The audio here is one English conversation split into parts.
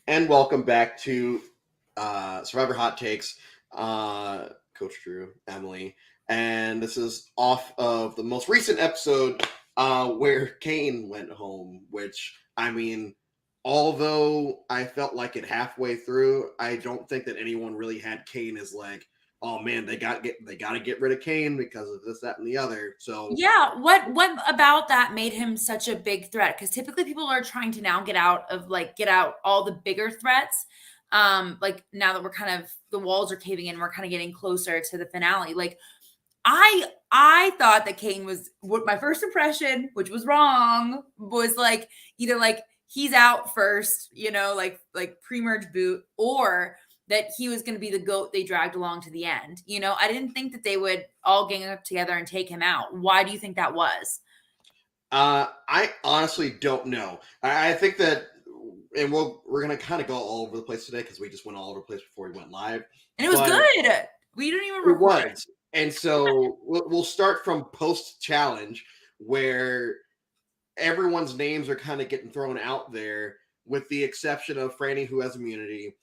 And welcome back to Survivor Hot Takes. Coach Drew, Emily, and this is off of the most recent episode where Kane went home. Which I mean, although I felt like it halfway through, I don't think that anyone really had Kane as like, oh man, they got to get rid of Kane because of this, that, and the other. So Yeah, what about that made him such a big threat? Because typically people are trying to now get out all the bigger threats. Like now that we're kind of the walls are caving in, we're kind of getting closer to the finale. Like I thought that Kane was what my first impression, which was wrong, was like either like he's out first, like pre-merge boot, or that he was going to be the goat they dragged along to the end. I didn't think that they would all gang up together and take him out. Why do you think that was? I honestly don't know. I think that, and we're gonna kind of go all over the place today because we just went all over the place before we went live. And it was But good. We didn't even it record. was, and so we'll start from post challenge where everyone's names are kind of getting thrown out there, with the exception of Franny, who has immunity,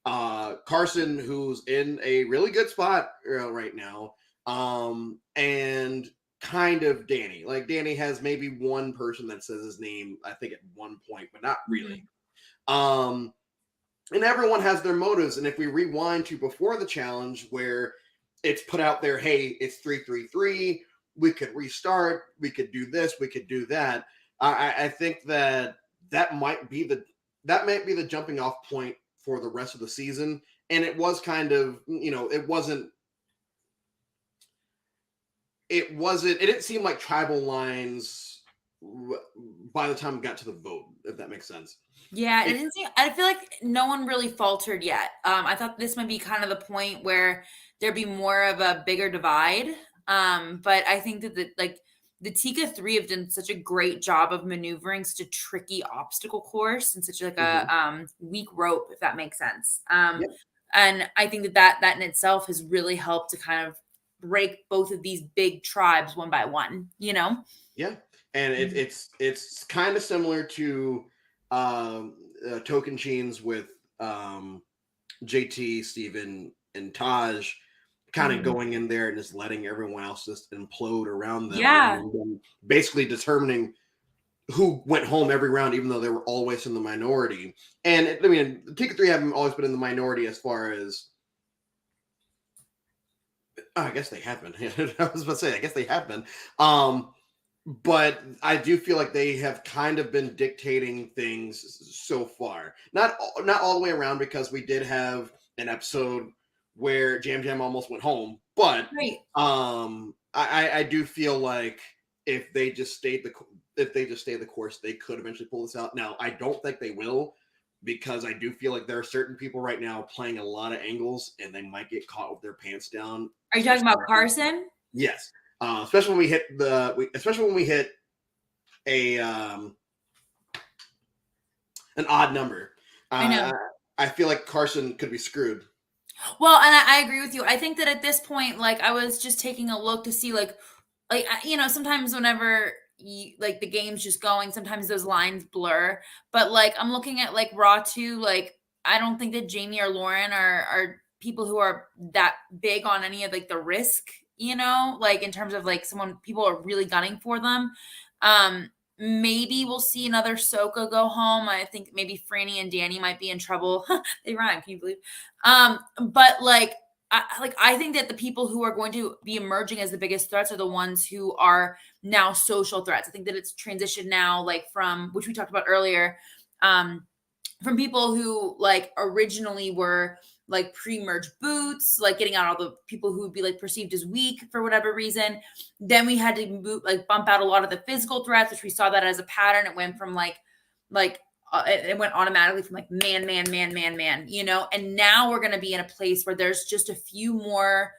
Carson, who's in a really good spot right now, and kind of Danny. Like Danny has maybe one person that says his name, I think, at one point, but not really. Um, and everyone has their motives. And if we rewind to before the challenge, where it's put out there, hey, it's 3-3-3. We could restart. We could do this. We could do that. I think that might be the jumping off point for the rest of the season. And it was kind of, it didn't seem like tribal lines by the time it got to the vote, if that makes sense. Yeah, it didn't seem, I feel like no one really faltered yet. I thought this might be kind of the point where there'd be more of a bigger divide. But I think that the Tika 3 have done such a great job of maneuvering such a tricky obstacle course and such like a weak rope, if that makes sense. Yep. And I think that in itself has really helped to kind of break both of these big tribes one by one, Yeah. And it's kind of similar to Tocantins with JT, Steven, and Taj kind of going in there and just letting everyone else just implode around them. Yeah. And then basically determining who went home every round, even though they were always in the minority. And I mean, the Tika 3 haven't always been in the minority as far as. I guess they have been. I was about to say, I guess they have been. But I do feel like they have kind of been dictating things so far. Not all the way around, because we did have an episode where Jam Jam almost went home. But Right. I do feel like if they just stay the course, they could eventually pull this out. Now, I don't think they will, because I do feel like there are certain people right now playing a lot of angles, and they might get caught with their pants down. Are you talking about Carson? Yes. Especially when we hit a an odd number. I know. I feel like Carson could be screwed. Well, and I agree with you. I think that at this point, like I was just taking a look to see, sometimes whenever like the game's just going, sometimes those lines blur. But like I'm looking at like Raw 2, like I don't think that Jamie or Lauren are people who are that big on any of like the risk, like in terms of like people are really gunning for them. Maybe we'll see another Soka go home. I think maybe Franny and Danny might be in trouble. They rhyme, can you believe? But I think that the people who are going to be emerging as the biggest threats are the ones who are now social threats. I think that it's transitioned now, like from which we talked about earlier, from people who like originally were like pre-merge boots, like getting out all the people who would be like perceived as weak for whatever reason. Then we had to bump out a lot of the physical threats, which we saw that as a pattern. It went from it went automatically from like man, and now we're going to be in a place where there's just a few more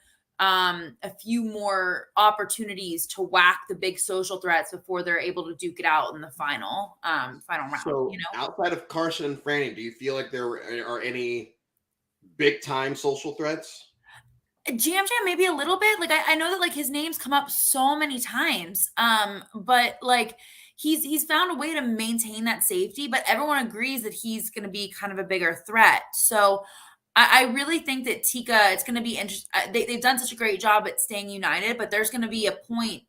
opportunities to whack the big social threats before they're able to duke it out in the final round. So outside of Carson and Franny, do you feel like there are any big time social threats? Jam Jam maybe a little bit. Like I know that like his name's come up so many times. But like he's found a way to maintain that safety, but everyone agrees that he's going to be kind of a bigger threat. So I really think that Tika, it's going to be interesting. They've done such a great job at staying united, but there's going to be a point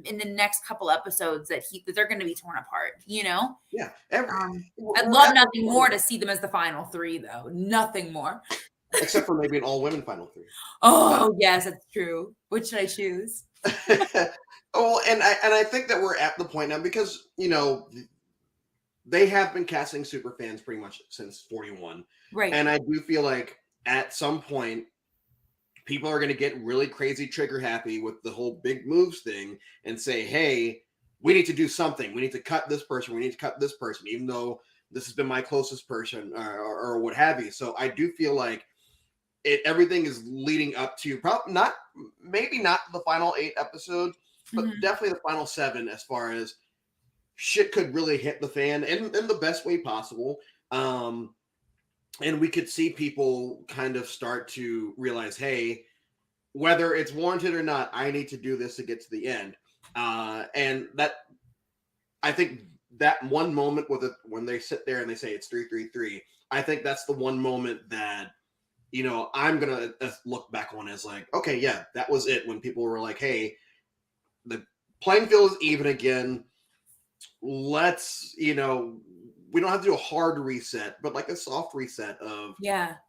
in the next couple episodes that they're going to be torn apart. Yeah, I'd love nothing more to see them as the final three, though. Nothing more. Except for maybe an all-women final three. Oh, yes, that's true. Which should I choose? Oh, and I think that we're at the point now because, they have been casting super fans pretty much since 41. Right. And I do feel like at some point, people are going to get really crazy trigger happy with the whole big moves thing and say, hey, we need to do something. We need to cut this person. We need to cut this person, even though this has been my closest person or what have you. So I do feel like everything is leading up to maybe not the final 8 episodes, but definitely the final 7 as far as shit could really hit the fan in the best way possible. And we could see people kind of start to realize, hey, whether it's warranted or not, I need to do this to get to the end. And that, I think that one moment when they sit there and they say it's 3-3-3, I think that's the one moment that, I'm going to look back on as like, okay, yeah, that was it. When people were like, hey, the playing field is even again. Let's, we don't have to do a hard reset, but like a soft reset of,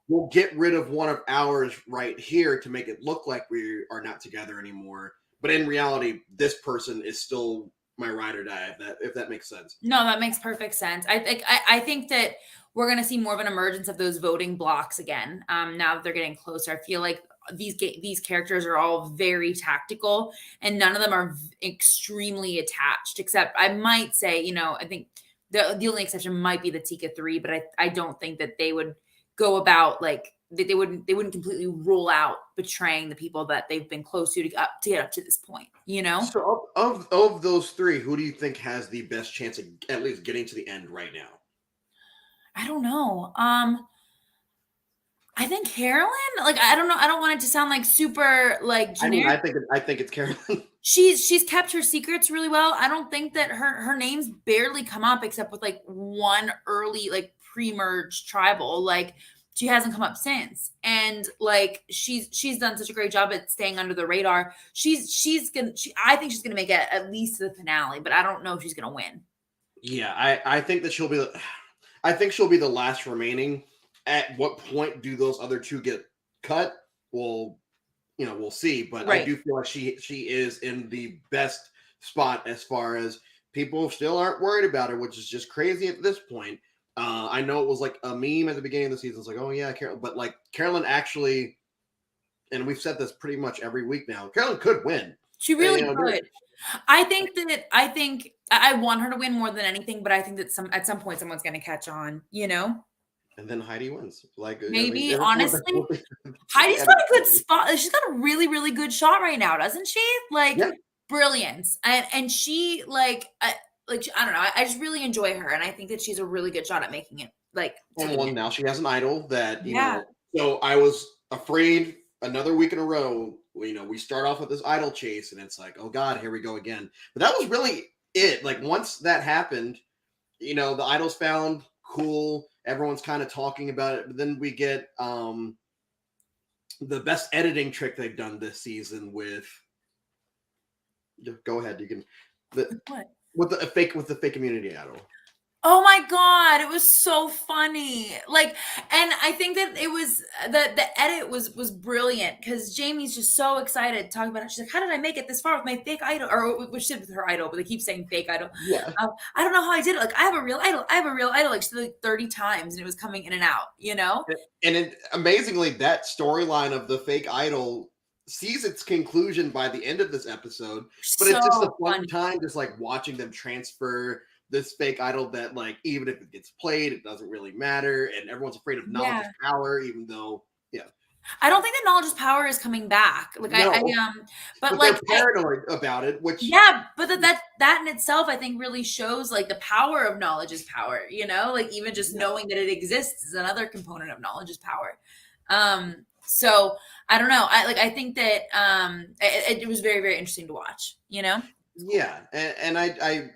we'll get rid of one of ours right here to make it look like we are not together anymore. But in reality, this person is still my ride or die, if that makes sense. No, that makes perfect sense. I think that we're going to see more of an emergence of those voting blocks again. Now that they're getting closer, I feel like these characters are all very tactical and none of them are extremely attached, except I might say, I think the only exception might be the Tika 3, but I don't think that they would go about like they wouldn't completely rule out betraying the people that they've been close to get up to this point, So of those 3, who do you think has the best chance of at least getting to the end right now? I don't know. I think Carolyn, like, I don't know. I don't want it to sound like super like generic. I think it's Carolyn. She's kept her secrets really well. I don't think that her name's barely come up except with like one early like pre-merge tribal. Like she hasn't come up since. And like she's done such a great job at staying under the radar. I think she's gonna make it at least to the finale, but I don't know if she's gonna win. Yeah, I think that she'll be the last remaining. At what point do those other 2 get cut? Well, we'll see. But right. I do feel like she is in the best spot as far as people still aren't worried about her, which is just crazy at this point. I know it was like a meme at the beginning of the season. It's like, oh yeah, Carolyn. But like Carolyn actually, and we've said this pretty much every week now, Carolyn could win. She really could. I think I want her to win more than anything, but I think that at some point someone's going to catch on, And then Heidi wins. Like maybe, honestly, Heidi's got a good spot. She's got a really, really good shot right now, doesn't she? Like brilliance, and she like I don't know. I just really enjoy her, and I think that she's a really good shot at making it. Like, now she has an idol that you know. So I was afraid another week in a row. We start off with this idol chase, and it's like, oh God, here we go again. But that was really it. Like once that happened, the idol's found, cool. Everyone's kind of talking about it, but then we get the best editing trick they've done this season with. Go ahead, you can. What? With the fake immunity idol. Oh my God, it was so funny. Like, and I think that it was the edit was brilliant because Jamie's just so excited to talk about it. She's like, how did I make it this far with my fake idol? Or which did with her idol, but they keep saying fake idol. Yeah. I don't know how I did it. Like, I have a real idol. Like she did like 30 times and it was coming in and out, And amazingly, that storyline of the fake idol sees its conclusion by the end of this episode. But it's just a fun time just like watching them transfer this fake idol that like even if it gets played, it doesn't really matter, and everyone's afraid of knowledge is power, even though I don't think that knowledge is power is coming back. Like no. But like they're paranoid about it, which but that in itself I think really shows like the power of knowledge is power. Like even just knowing that it exists is another component of knowledge is power. So I don't know. I think that it was very, very interesting to watch. Yeah, and I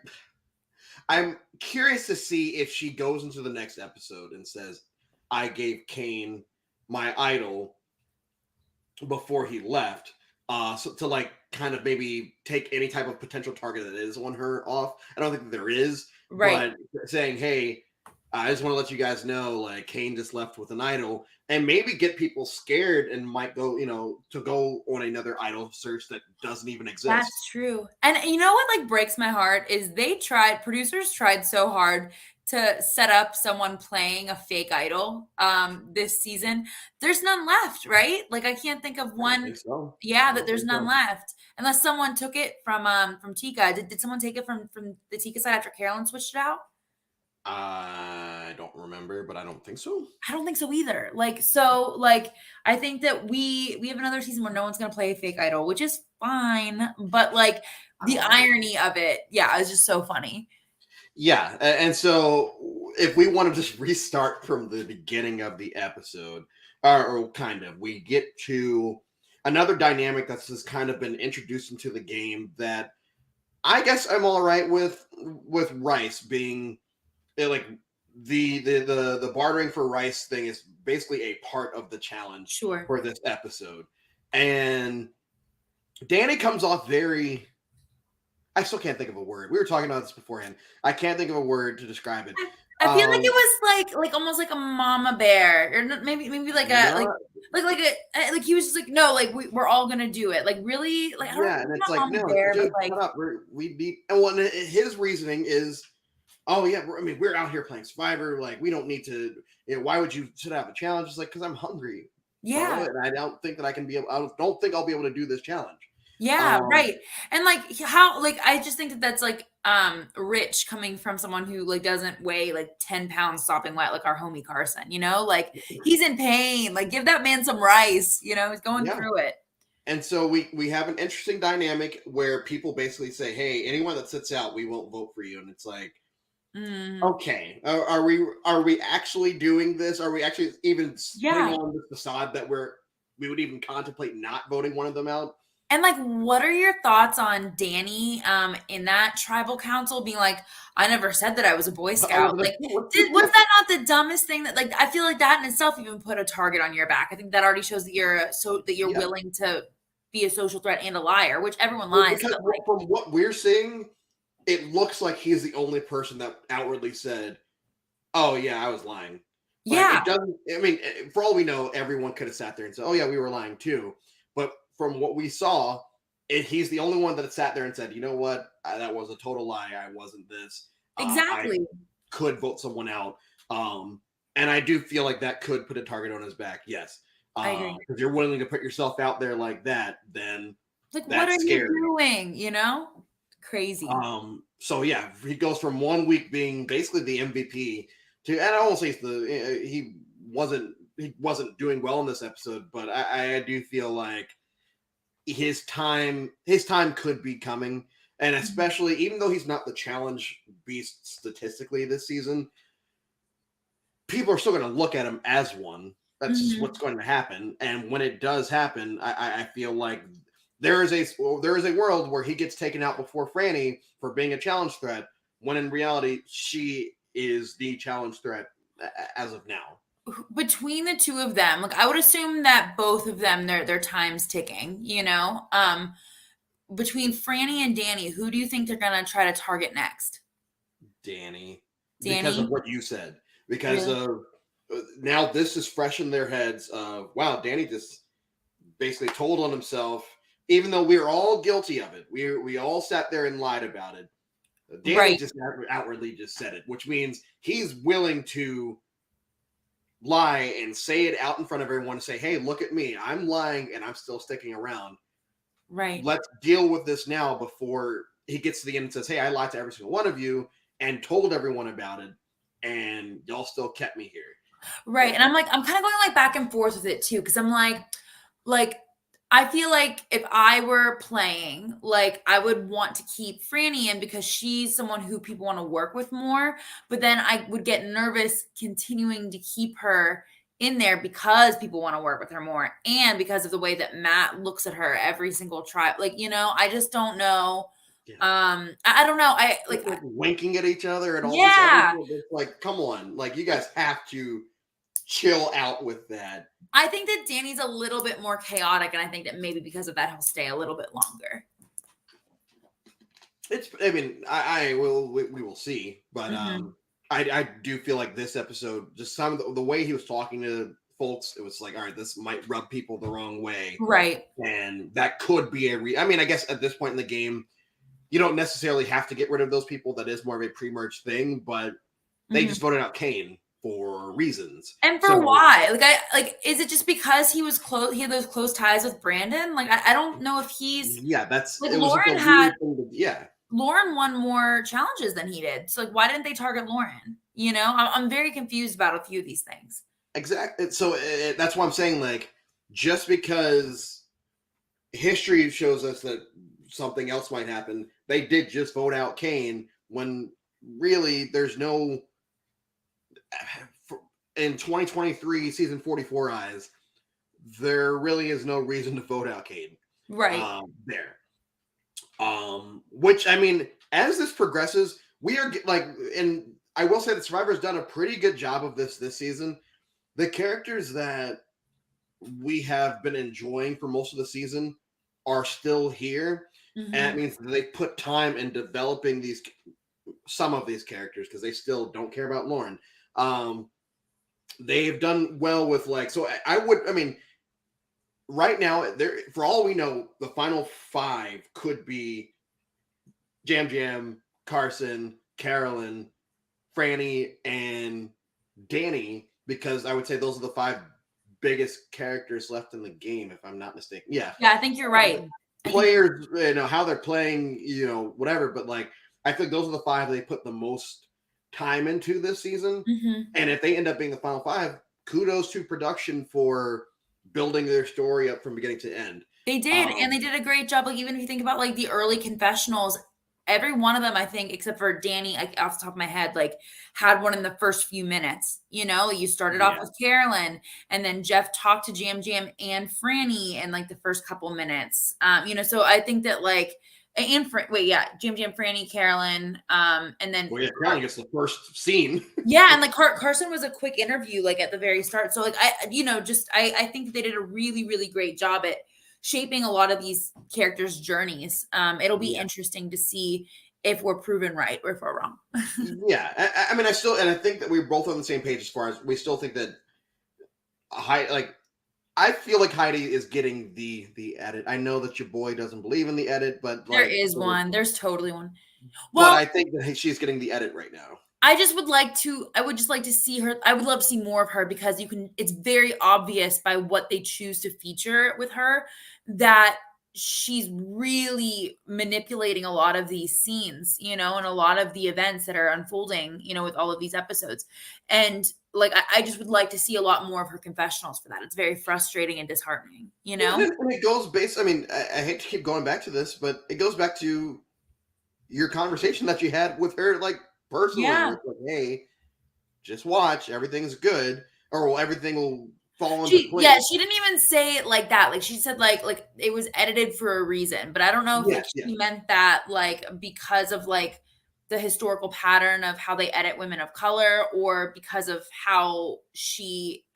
I'm curious to see if she goes into the next episode and says, "I gave Kane my idol before he left." So to like kind of maybe take any type of potential target that is on her off. I don't think there is, Right. but saying, "Hey, I just want to let you guys know, like Kane just left with an idol," and maybe get people scared and might go, to go on another idol search that doesn't even exist. That's true. And you know what like breaks my heart is producers tried so hard to set up someone playing a fake idol this season. There's none left, right? Like I can't think of I don't one. think so. Yeah, I that don't there's think none so. left. Unless someone took it from Tika. Did someone take it from the Tika side after Carolyn switched it out? I don't remember, but I don't think so. I don't think so either. Like I think that we have another season where no one's gonna play a fake idol, which is fine. But like the irony of it, yeah, is just so funny. Yeah, and so if we want to just restart from the beginning of the episode, or kind of, we get to another dynamic that's just kind of been introduced into the game that I guess I'm all right with Rice being like the bartering for Rice thing is basically a part of the challenge Sure. for this episode, and Danny comes off very. I still can't think of a word. We were talking about this beforehand. I can't think of a word to describe it. I feel like it Um, was like almost like a mama bear, or maybe like a not like he was just like no, like we're all gonna do it. Like really, like I don't yeah, and it's not like mama no, bear, but dude, like shut up. We need and one his reasoning is, oh yeah, I mean we're out here playing Survivor. Like we don't need to. Why would you sit out a challenge? It's like because I'm hungry, bro, yeah. and I don't think that I can be. I don't think I'll be able to do this challenge. Yeah, Um, right. And like how like I just think that that's like rich coming from someone who like doesn't weigh like 10 pounds sopping wet like our homie Carson, you know? Like he's in pain. Like give that man some rice, you know, he's going yeah, through it. and so we have an interesting dynamic where people basically say, "Hey, anyone that sits out, we won't vote for you," and it's like. Mm, Okay, are we actually doing this? Are we actually even putting yeah. on this facade that we would even contemplate not voting one of them out? And like what are your thoughts on Danny in that tribal council being like I never said that I was a boy I was scout. like, Like was that not the dumbest thing that like I feel like that in itself even put a target on your back. I think that already shows that you're yeah, willing to be a social threat and a liar, which everyone well, lies, because but like from what we're seeing, it looks like he's the only person that outwardly said, "Oh yeah, I was lying." But yeah, it doesn't. I mean, for all we know, everyone could have sat there and said, "Oh yeah, we were lying too." But from what we saw, he's the only one that sat there and said, "You know what? That was a total lie. I wasn't this. I exactly. could vote someone out." And I do feel like that could put a target on his back. Yes, I agree. if you're willing to put yourself out there like that, then Like what are that's you scary. doing, you know? Crazy. So yeah, he goes from one week being basically the MVP to, and I won't say it's he wasn't doing well in this episode, but I do feel like his time could be coming, and Mhm. especially even though he's not the challenge beast statistically this season, people are still going to look at him as one. That's just Mhm. what's going to happen. And when it does happen, I feel like there is a world where he gets taken out before Franny for being a challenge threat, when in reality she is the challenge threat as of now. Between the two of them, like I would assume that both of them their time's ticking, you know? Between Franny and Danny, who do you think they're gonna try to target next? Danny, because of Danny? what you said, because Really? of now this is fresh in their heads. Of wow, Danny just basically told on himself, even though we are all guilty of it. We all sat there and lied about it. Danny Right. just outwardly just said it, which means he's willing to lie and say it out in front of everyone and say, "Hey, look at me. I'm lying and I'm still sticking around. Right. Let's deal with this now," before he gets to the end and says, "Hey, I lied to every single one of you and told everyone about it, and y'all still kept me here." Right. And I'm kind of going like back and forth with it too, because I'm like I feel like if I were playing, like I would want to keep Franny in because she's someone who people want to work with more. But then I would get nervous continuing to keep her in there because people want to work with her more and because of the way that Matt looks at her every single try. Like, you know, I just don't know. Yeah. I don't know. I like, Like winking at each other and all this other yeah. shit. It's like, come on, like you guys have to chill out with that. I think that Danny's a little bit more chaotic, and I think that maybe because of that, he'll stay a little bit longer. It's, I mean, I will, we will see, but Mhm. I do feel like this episode, just some of the way he was talking to folks, it was like, all right, this might rub people the wrong way, Right. and that could be I mean, I guess at this point in the game, you don't necessarily have to get rid of those people. That is more of a pre-merge thing, but they Mhm. just voted out Kane for reasons. And for So why? Is it just because he was close? He had those close ties with Brandon. Like, I don't know if he's yeah, like it was just a Lauren had. weird thing to, yeah. Lauren won more challenges than he did. So like, why didn't they target Lauren? You know, I'm very confused about a few of these things. Exactly. So that's why I'm saying, like, just because history shows us that something else might happen, they did just vote out Kane when really there's no, in 2023 season 44 eyes, there really is no reason to vote out Kane. Right. There. Which, I mean, as this progresses, we are like, and I will say that Survivor's done a pretty good job of this season. The characters that we have been enjoying for most of the season are still here, and it Mhm. means that they put time in developing some of these characters because they still don't care about Lauren. They've done well with, like, so I mean, right now, there, for all we know, the final 5 could be Jam Jam, Carson, Carolyn, Franny, and Danny, because I would say those are the 5 biggest characters left in the game, if I'm not mistaken. Yeah. Yeah, I think you're right. Players, you know, how they're playing, you know, whatever, but like, I think those are the 5 they put the most time into this season. Mhm. And if they end up being the final 5, kudos to production for building their story up from beginning to end. They did, and they did a great job. Like, even if you think about like the early confessionals, every one of them, I think, except for Danny, like off the top of my head, like had one in the first few minutes. You know, like, you started off Yeah. with Carolyn, and then Jeff talked to Jam Jam and Franny in like the first couple minutes. You know, so I think that like Jam Jam, Franny, Carolyn, and then Well, yeah, Carolyn gets the first scene. yeah, and like Carson was a quick interview like at the very start. So like I think they did a really, really great job at shaping a lot of these characters' journeys. It'll be Yeah. interesting to see if we're proven right or if we're wrong. Yeah, I mean, I think that we're both on the same page as far as we still think that I feel like Heidi is getting the edit. I know that your boy doesn't believe in the edit, but There like, is one. There's totally one. but Well, I think that she's getting the edit right now. I would just like to see her. I would love to see more of her because it's very obvious by what they choose to feature with her that she's really manipulating a lot of these scenes, you know, and a lot of the events that are unfolding, you know, with all of these episodes. And like, I just would like to see a lot more of her confessionals for that. It's very frustrating and disheartening, you know? And it goes I mean, I hate to keep going back to this, but it goes back to your conversation that you had with her, like, personally. Yeah. Where it's like, hey, just watch, everything's good, or everything will fall into place. Yeah, she didn't even say it like that. Like, she said like it was edited for a reason, but I don't know if Yes, she meant that like because of like the historical pattern of how they edit women of color, or because of how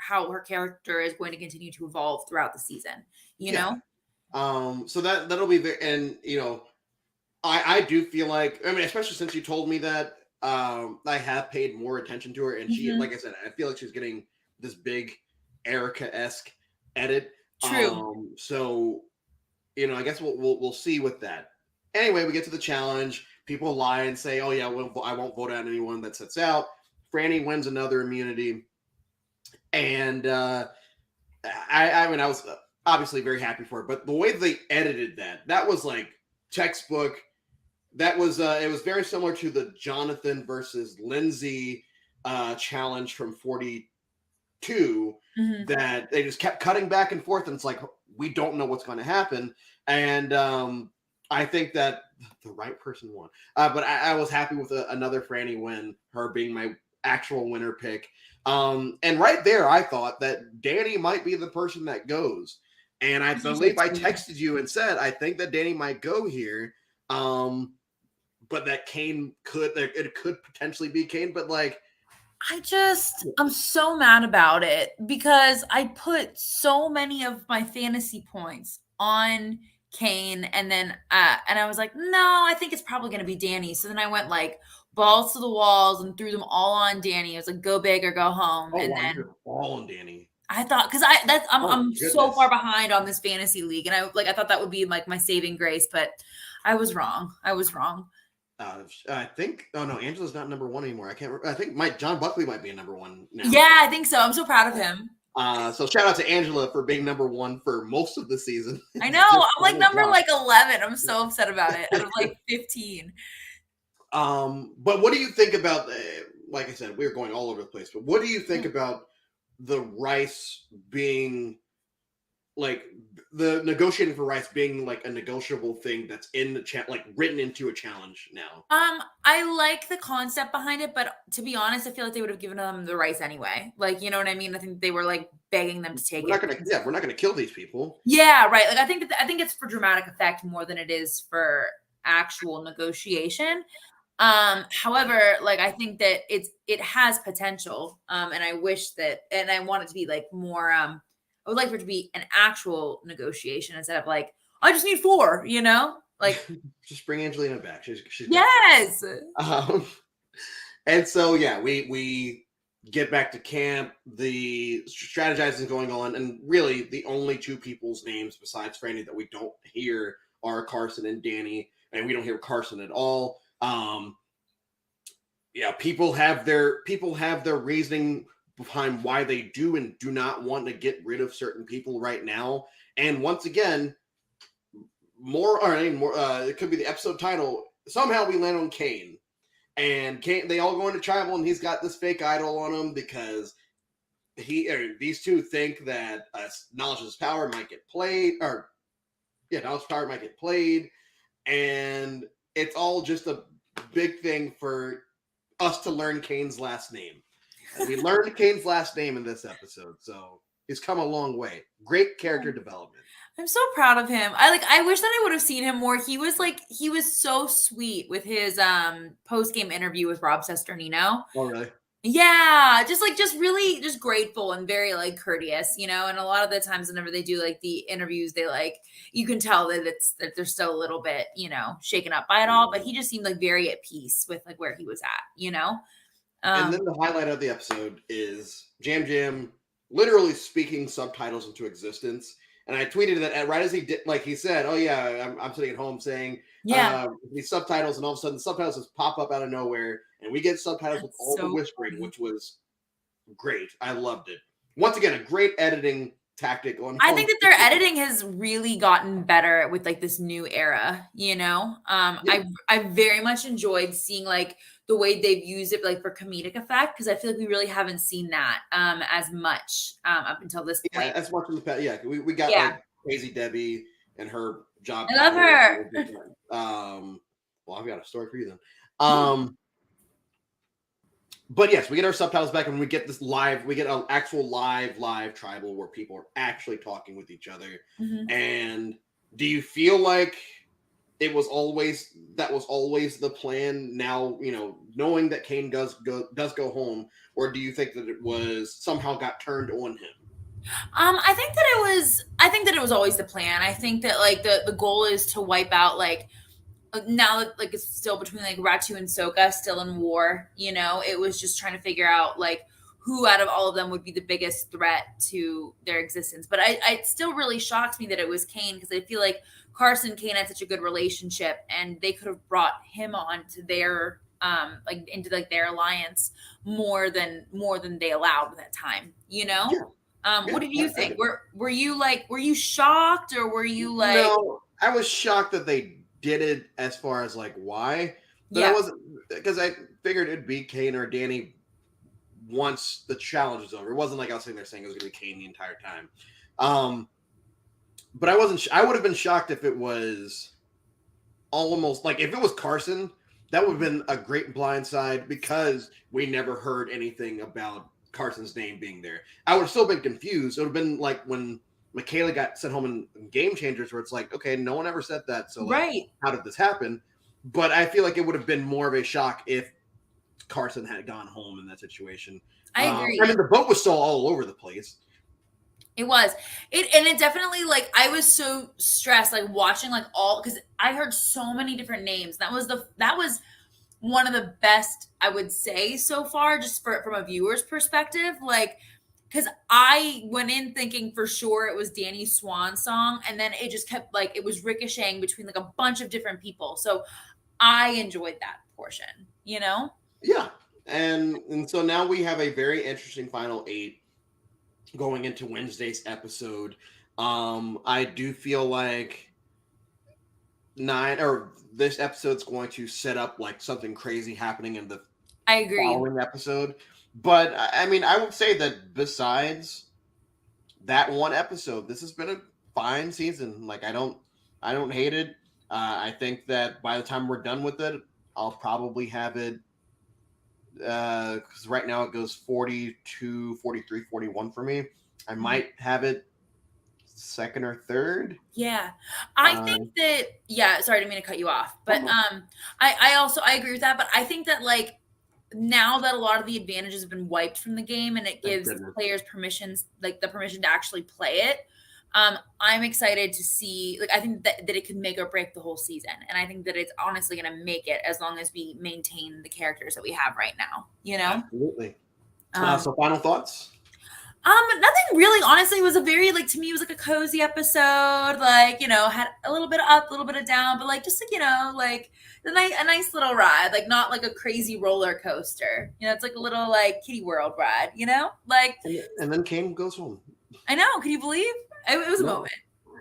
her character is going to continue to evolve throughout the season, you know? So that'll be very, and you know, I do feel like, I mean, especially since you told me that, I have paid more attention to her, and she, like I said, I feel like she's getting this big Erica-esque edit. True. So, you know, I guess we'll see with that. Anyway, we get to the challenge. People lie and say, "Oh yeah, I won't vote out anyone that sits out." Franny wins another immunity, and I mean, I was obviously very happy for it, but the way they edited that was like textbook. That was it was very similar to the Jonathan versus Lindsay challenge from 42, that they just kept cutting back and forth, and it's like, we don't know what's going to happen. And I think that the right person won, but I was happy with another Franny win, her being my actual winner pick. And right there, I thought that Danny might be the person that goes, and I believe I texted you and said I think that Danny might go here. but that Kane it could potentially be Kane, but like I'm so mad about it because I put so many of my fantasy points on Kane and then and I was like, no, I think it's probably gonna be Danny. So then I went like balls to the walls and threw them all on Danny. It was like go big or go home. oh And wow, then you're all on Danny. I thought because I'm so far behind on this fantasy league, and I thought that would be like my saving grace, but I was wrong. I think. Oh no, Angela's not number one anymore. I can't. I think John Buckley might be a number one now. Yeah, I think so. I'm so proud of him. So shout out to Angela for being number one for most of the season. I know. I'm like number like 11. I'm so upset about it. Out of like 15. But what do you think about? Like I said, we're going all over the place. But what do you think about the Rice being like the negotiating for Rice being like a negotiable thing that's in the like written into a challenge now? I like the concept behind it, but to be honest, I feel like they would have given them the Rice anyway. Like, you know what I mean? I think they were like begging them to take we're not gonna kill these people. Yeah, right. Like I think it's for dramatic effect more than it is for actual negotiation. However, like I think that it has potential. And I wish that, and I want it to be like more I would like for it to be an actual negotiation instead of like, I just need 4, you know? Like just bring Angelina back. She's yes. And so yeah, we get back to camp. The strategizing is going on, and really the only 2 people's names besides Franny that we don't hear are Carson and Danny, and we don't hear Carson at all. Yeah, people have their reasoning behind why they do and do not want to get rid of certain people right now. And once again, it could be the episode title. Somehow we land on Kane. And Kane, they all go into tribal, and he's got this fake idol on him because these 2 think that knowledge is power might get played, knowledge power might get played, and it's all just a big thing for us to learn Kane's last name. And we learned Kane's last name in this episode, so he's come a long way. Great character development. I'm so proud of him. I wish that I would have seen him more. He was so sweet with his post-game interview with Rob Sesternino. Oh, really? Yeah, just really just grateful and very like courteous, you know. And a lot of the times whenever they do like the interviews, they like you can tell that they're still a little bit, you know, shaken up by it all, but he just seemed like very at peace with like where he was at, you know. And then the highlight of the episode is Jam Jam literally speaking subtitles into existence. And I tweeted that right as he did, like he said, "Oh yeah, I'm sitting at home saying these subtitles," and all of a sudden the subtitles just pop up out of nowhere, and we get subtitles with all the whispering, which was great. I loved it. Once again, a great editing tactic on. I think that their editing has really gotten better with like this new era, you know. I very much enjoyed seeing like the way they've used it like for comedic effect, because I feel like we really haven't seen that as much up until this point. Yeah, as much in the past. Yeah, we got like Crazy Debbie and her job. I love her. Well, I've got a story for you then. But yes, we get our subtitles back, and we get this live. We get an actual live tribal where people are actually talking with each other. Mm-hmm. And do you feel like that was always the plan? Now, you know, knowing that Kane does go home, or do you think that it was somehow got turned on him? I think that it was always the plan. I think that like the goal is to wipe out like. Now that like it's still between like Ratu and Sokka still in war, you know, it was just trying to figure out like who out of all of them would be the biggest threat to their existence. But it still really shocked me that it was Kane, because I feel like Carson and Kane had such a good relationship, and they could have brought him on to their like into like their alliance more than they allowed at that time, you know. What did you think? Were you shocked, or were you like? No, I was shocked that they did it as far as like why, but I wasn't, because I figured it'd be Kane or Danny once the challenge was over. It wasn't like I was sitting there saying it was going to be Kane the entire time. But I wasn't. I would have been shocked if it was almost like if it was Carson. That would have been a great blindside, because we never heard anything about Carson's name being there. I would have still been confused. It would have been like when Michaela got sent home in Game Changers, where it's like, okay, no one ever said that. So like, how did this happen? but I feel like it would have been more of a shock if Carson had gone home in that situation. I agree. I mean, the boat was still all over the place. It was. It definitely, like, I was so stressed, like watching like all, because I heard so many different names. That was one of the best, I would say, so far, just from a viewer's perspective. Like, because I went in thinking for sure it was Danny's swan song, and then it just kept like it was ricocheting between like a bunch of different people. So I enjoyed that portion, you know? Yeah. And so now we have a very interesting final 8 going into Wednesday's episode. I do feel like this episode's going to set up like something crazy happening in the I agree. following episode. But I mean, I would say that besides that one episode, this has been a fine season. Like I don't hate it. I think that by the time we're done with it, I'll probably have it because right now it goes 42, 43, 41 for me. I might have it second or third. Yeah. I think that, yeah, sorry, I didn't mean to cut you off. But I also I agree with that, but I think that like now that a lot of the advantages have been wiped from the game and it gives players permissions, like the permission to actually play it. I'm excited to see, like, I think that it could make or break the whole season. And I think that it's honestly going to make it as long as we maintain the characters that we have right now, you know? Absolutely. So final thoughts? Nothing really, honestly. It was a very, like, to me, it was like a cozy episode, like, you know, had a little bit of up, a little bit of down, but like, just like, you know, like a nice little ride, like not like a crazy roller coaster, you know, it's like a little like kiddie world ride, you know, like, and then Kane goes home. I know. Can you believe it was a moment?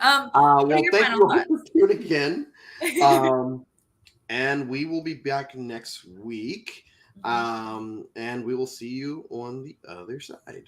Well, thank you for tuning again. And we will be back next week. And we will see you on the other side.